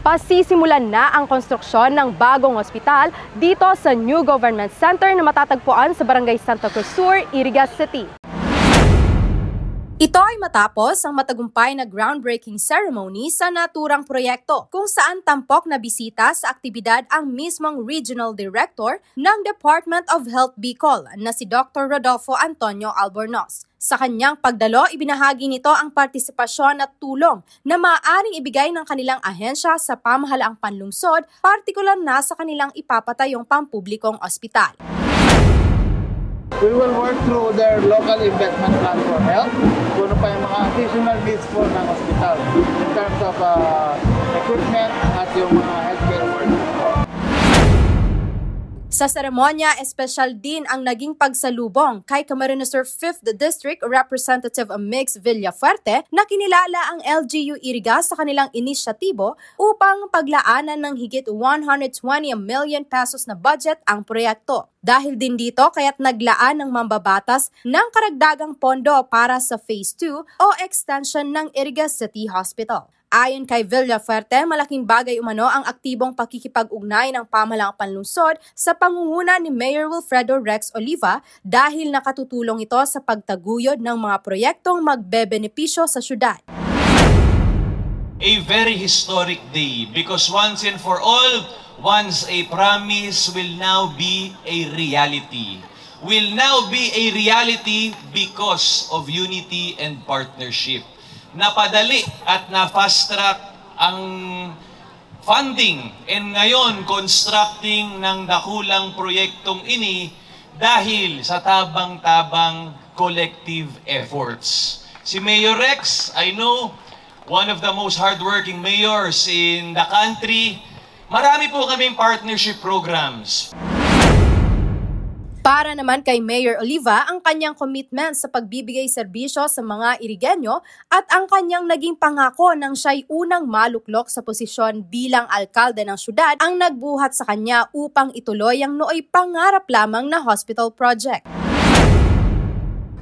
Pasisimulan na ang konstruksyon ng bagong ospital dito sa New Government Center na matatagpuan sa Barangay Santa Cruz Sur, Iriga City. Ito ay matapos ang matagumpay na groundbreaking ceremony sa naturang proyekto kung saan tampok na bisita sa aktibidad ang mismong Regional Director ng Department of Health Bicol na si Dr. Rodolfo Antonio Albornoz. Sa kanyang pagdalo, ibinahagi nito ang partisipasyon at tulong na maaaring ibigay ng kanilang ahensya sa pamahalaang panlungsod, partikular na sa kanilang ipapatayong pampublikong ospital. We will work through their local investment plan for health, kung ano pa yung mga additional needs po ng hospital in terms of equipment at yung mga healthcare workers. Sa seremonya, espesyal din ang naging pagsalubong kay Camarines Sur 5th District Representative Mix Villafuerte na kinilala ang LGU Iriga sa kanilang inisyatibo upang paglaanan ng higit 120 million pesos na budget ang proyekto. Dahil din dito kaya't naglaan ng mambabatas ng karagdagang pondo para sa Phase 2 o extension ng Iriga City Hospital. Ayon kay Villafuerte, malaking bagay umano ang aktibong pakikipag-ugnay ng pamahalaang panlungsod sa pangunguna ni Mayor Wilfredo Rex Oliva dahil nakatutulong ito sa pagtaguyod ng mga proyektong magbebenepisyo sa syudad. A very historic day because once and for all, once a promise will now be a reality. Will now be a reality because of unity and partnership. Napadali at na-fast track ang funding and ngayon constructing ng dakulang proyektong ini dahil sa tabang-tabang collective efforts. Si Mayor Rex, I know, one of the most hardworking mayors in the country. Marami po kaming partnership programs. Para naman kay Mayor Oliva, ang kanyang commitment sa pagbibigay serbisyo sa mga Irigenyo at ang kanyang naging pangako nang siya'y unang maluklok sa posisyon bilang alkalde ng syudad ang nagbuhat sa kanya upang ituloy ang nooy pangarap lamang na hospital project.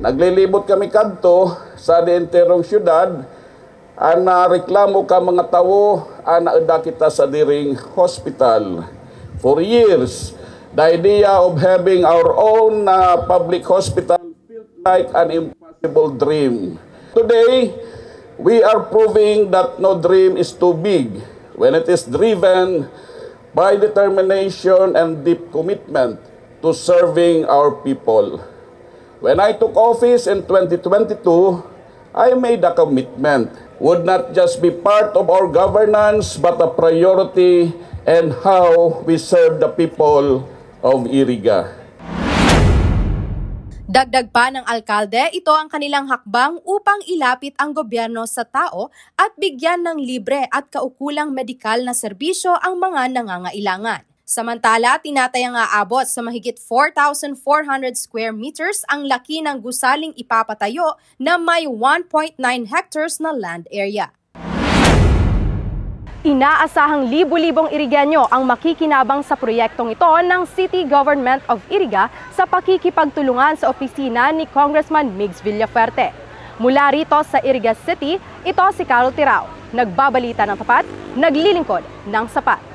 Naglilibot kami kadto sa dienterong syudad, reklamo ka mga tawo, naada kita sa diring hospital. For years, the idea of having our own public hospital felt like an impossible dream. Today, we are proving that no dream is too big when it is driven by determination and deep commitment to serving our people. When I took office in 2022, I made a commitment would not just be part of our governance but a priority and how we serve the people of Iriga. Dagdag pa ng alkalde, ito ang kanilang hakbang upang ilapit ang gobyerno sa tao at bigyan ng libre at kaukulang medikal na serbisyo ang mga nangangailangan. Samantala, tinatayang aabot sa mahigit 4,400 square meters ang laki ng gusaling ipapatayo na may 1.9 hectares na land area. Inaasahang libu-libong Irigenyo ang makikinabang sa proyektong ito ng City Government of Iriga sa pakikipagtulungan sa opisina ni Congressman Mix Villafuerte. Mula rito sa Iriga City, ito si Carol Tirao. Nagbabalita ng tapat, naglilingkod ng sapat.